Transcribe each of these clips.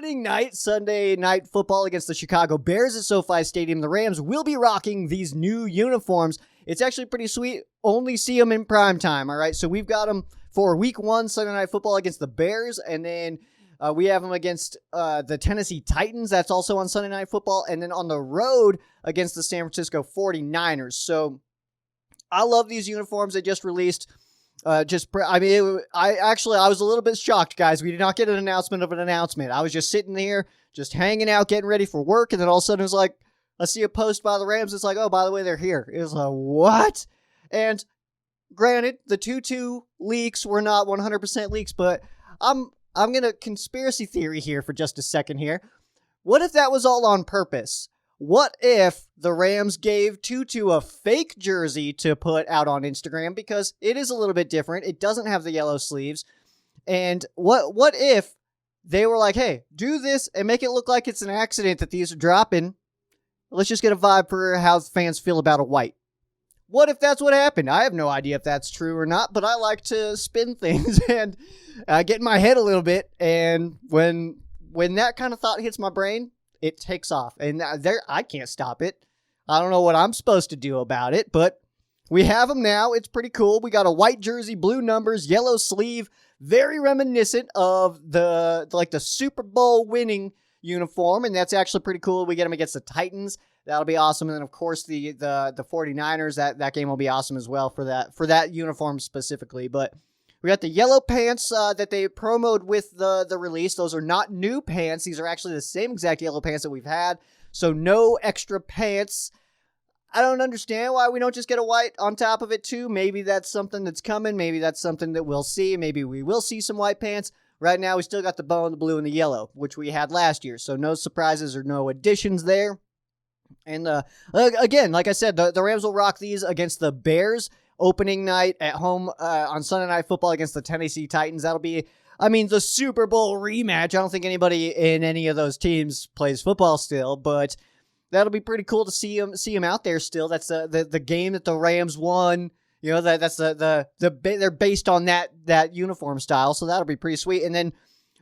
opening night, Sunday Night Football against the Chicago Bears at SoFi Stadium. The Rams will be rocking these new uniforms. It's actually pretty sweet. Only see them in prime time, all right? So we've got them for Week 1, Sunday Night Football against the Bears, and then we have them against the Tennessee Titans. That's also on Sunday Night Football, and then on the road against the San Francisco 49ers. So I love these uniforms they just released. I was a little bit shocked, guys. We did not get an announcement of an announcement. I was just sitting there, just hanging out, getting ready for work, and then all of a sudden it was like, I see a post by the Rams. It's like, oh, by the way, they're here. It was like, what? And granted, the 2-2 leaks were not 100% leaks, but I'm going to conspiracy theory here for just a second here. What if that was all on purpose? What if the Rams gave Tutu a fake jersey to put out on Instagram, because it is a little bit different. It doesn't have the yellow sleeves. And what if they were like, hey, do this and make it look like it's an accident that these are dropping. Let's just get a vibe for how fans feel about a white. What if that's what happened? I have no idea if that's true or not, but I like to spin things and get in my head a little bit. And when that kind of thought hits my brain, it takes off, and I can't stop it. I don't know what I'm supposed to do about it, but we have them now. It's pretty cool. We got a white jersey, blue numbers, yellow sleeve, very reminiscent of the Super Bowl winning uniform, and that's actually pretty cool. We get them against the Titans. That'll be awesome. And then, of course, the 49ers, that game will be awesome as well for that uniform specifically. But we got the yellow pants that they promoted with the release. Those are not new pants. These are actually the same exact yellow pants that we've had. So no extra pants. I don't understand why we don't just get a white on top of it too. Maybe that's something that's coming. Maybe that's something that we'll see. Maybe we will see some white pants. Right now, we still got the bow and the blue and the yellow, which we had last year. So no surprises or no additions there. And again, like I said, the Rams will rock these against the Bears. Opening night at home on Sunday Night Football against the Tennessee Titans. That'll be, the Super Bowl rematch. I don't think anybody in any of those teams plays football still, but that'll be pretty cool to see them out there still. That's the game that the Rams won. You know, that's they're based on that uniform style, so that'll be pretty sweet. And then,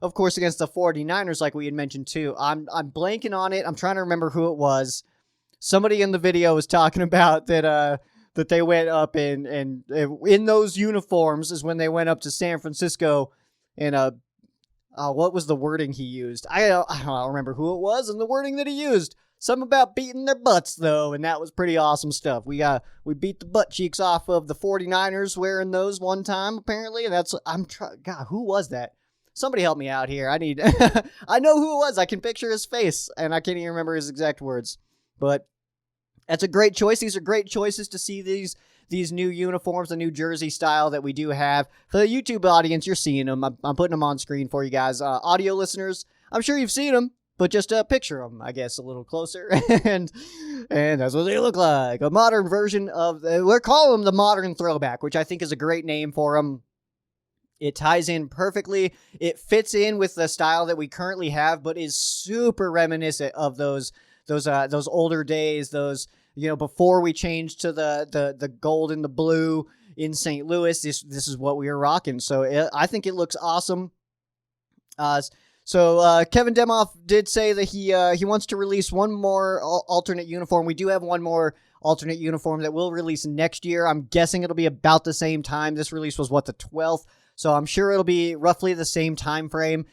of course, against the 49ers, like we had mentioned too. I'm blanking on it. I'm trying to remember who it was. Somebody in the video was talking about that they went up and in those uniforms is when they went up to San Francisco and what was the wording he used? I don't remember who it was and the wording that he used. Something about beating their butts though, and that was pretty awesome stuff. We beat the butt cheeks off of the 49ers wearing those one time apparently, and God, who was that? Somebody help me out here. I need I know who it was. I can picture his face and I can't even remember his exact words. But that's a great choice. These are great choices to see these new uniforms, the new jersey style that we do have. For the YouTube audience, you're seeing them. I'm putting them on screen for you guys. Audio listeners, I'm sure you've seen them, but just picture them, I guess, a little closer. and that's what they look like. A modern version of, we're calling them the Modern Throwback, which I think is a great name for them. It ties in perfectly. It fits in with the style that we currently have, but is super reminiscent of those older days, before we changed to the gold and the blue in St. Louis. This is what we were rocking. So I think it looks awesome. So Kevin Demoff did say that he wants to release one more alternate uniform. We do have one more alternate uniform that will release next year. I'm guessing it'll be about the same time. This release was the 12th. So I'm sure it'll be roughly the same time frame.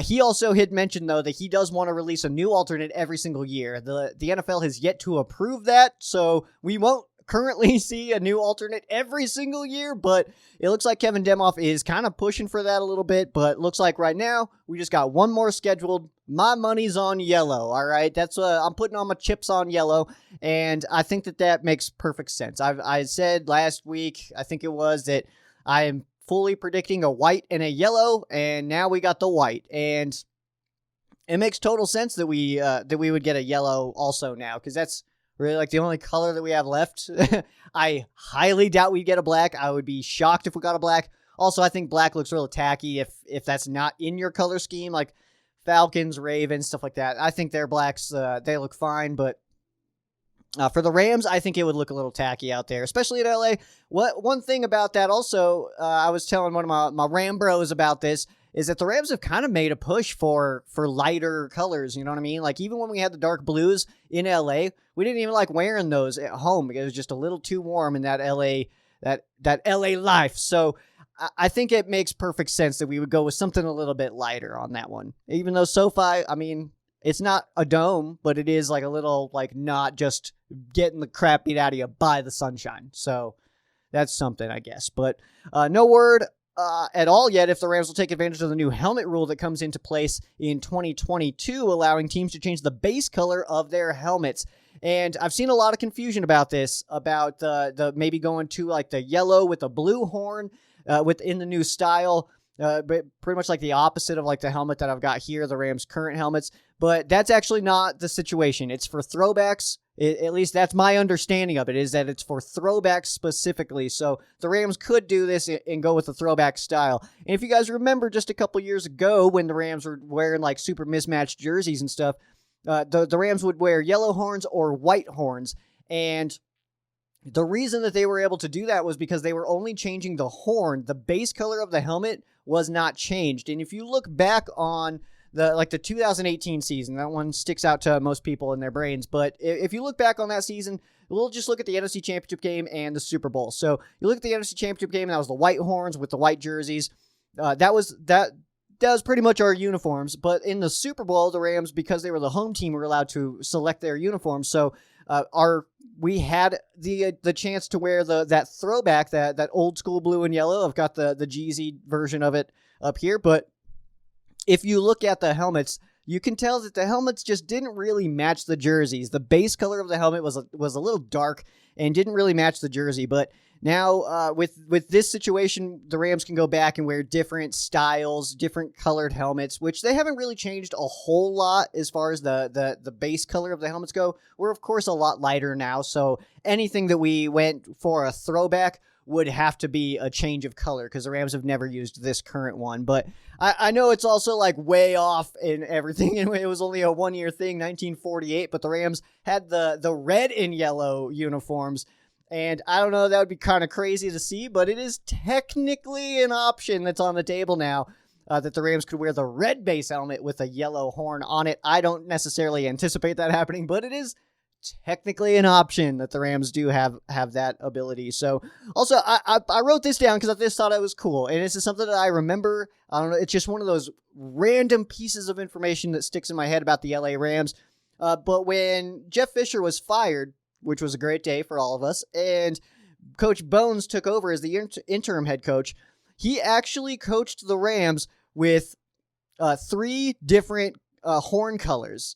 He also had mentioned, though, that he does want to release a new alternate every single year. The NFL has yet to approve that, so we won't currently see a new alternate every single year, but it looks like Kevin Demoff is kind of pushing for that a little bit, but looks like right now we just got one more scheduled. My money's on yellow, all right? That's I'm putting all my chips on yellow, and I think that makes perfect sense. I said last week, I think it was, that I am fully predicting a white and a yellow, and now we got the white, and it makes total sense that we would get a yellow also now, because that's really the only color that we have left. I highly doubt we get a black. I would be shocked if we got a black. Also, I think black looks real tacky if that's not in your color scheme, like Falcons, Ravens, stuff like that. I think their blacks, they look fine, but for the Rams, I think it would look a little tacky out there, especially in LA. One thing about that also, I was telling one of my Ram bros about this, is that the Rams have kind of made a push for lighter colors, you know what I mean? Like, even when we had the dark blues in LA, we didn't even like wearing those at home because it was just a little too warm in that LA life. So I think it makes perfect sense that we would go with something a little bit lighter on that one. Even though SoFi, I mean, it's not a dome, but it is like a little, like, not just getting the crap beat out of you by the sunshine. So that's something, I guess. But no word at all yet if the Rams will take advantage of the new helmet rule that comes into place in 2022, allowing teams to change the base color of their helmets. And I've seen a lot of confusion about this, about the maybe going to like the yellow with a blue horn within the new style, but pretty much like the opposite of like the helmet that I've got here, the Rams' current helmets. But that's actually not the situation. It's for throwbacks. At least that's my understanding of it, is that it's for throwbacks specifically. So the Rams could do this and go with the throwback style. And if you guys remember just a couple years ago when the Rams were wearing like super mismatched jerseys and stuff, the Rams would wear yellow horns or white horns. And the reason that they were able to do that was because they were only changing the horn. The base color of the helmet was not changed. And if you look back on the 2018 season, that one sticks out to most people in their brains. But if you look back on that season, we'll just look at the NFC Championship game and the Super Bowl. So you look at the NFC Championship game, and that was the white horns with the white jerseys. That was pretty much our uniforms. But in the Super Bowl, the Rams, because they were the home team, were allowed to select their uniforms. So we had the chance to wear that throwback, that old school blue and yellow. I've got the Jeezy version of it up here, but if you look at the helmets, you can tell that the helmets just didn't really match the jerseys. The base color of the helmet was a little dark and didn't really match the jersey. But now with this situation, the Rams can go back and wear different styles, different colored helmets, which they haven't really changed a whole lot as far as the base color of the helmets go. We're, of course, a lot lighter now, so anything that we went for a throwback would have to be a change of color because the Rams have never used this current one. But I know it's also like way off in everything. And it was only a 1-year thing, 1948, but the Rams had the red and yellow uniforms. And I don't know, that would be kind of crazy to see, but it is technically an option that's on the table now, that the Rams could wear the red base helmet with a yellow horn on it. I don't necessarily anticipate that happening, but it is technically an option that the Rams do have that ability. So also I wrote this down because I just thought it was cool, and this is something that I remember. I don't know, it's just one of those random pieces of information that sticks in my head about the LA Rams. But when Jeff Fisher was fired, which was a great day for all of us, and Coach Bones took over as the interim head coach, he actually coached the Rams with 3 different horn colors.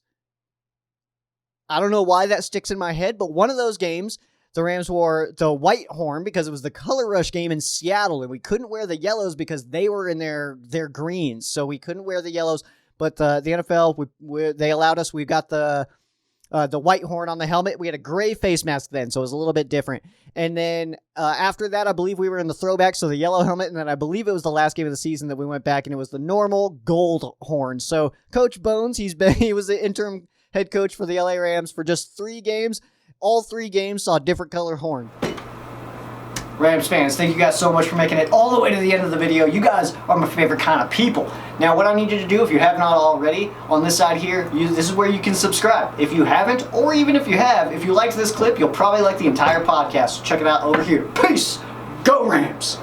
I don't know why that sticks in my head, but one of those games, the Rams wore the white horn because it was the Color Rush game in Seattle, and we couldn't wear the yellows because they were in their greens, so we couldn't wear the yellows. But the NFL, they allowed us. We got the white horn on the helmet. We had a gray face mask then, so it was a little bit different. And then after that, I believe we were in the throwback, so the yellow helmet, and then I believe it was the last game of the season that we went back, and it was the normal gold horn. So Coach Bones, he was the interim head coach for the LA Rams for just 3 games. All 3 games saw a different color horn. Rams fans, thank you guys so much for making it all the way to the end of the video. You guys are my favorite kind of people. Now, what I need you to do, if you have not already, on this side here, this is where you can subscribe. If you haven't, or even if you have, if you liked this clip, you'll probably like the entire podcast. So check it out over here. Peace! Go Rams!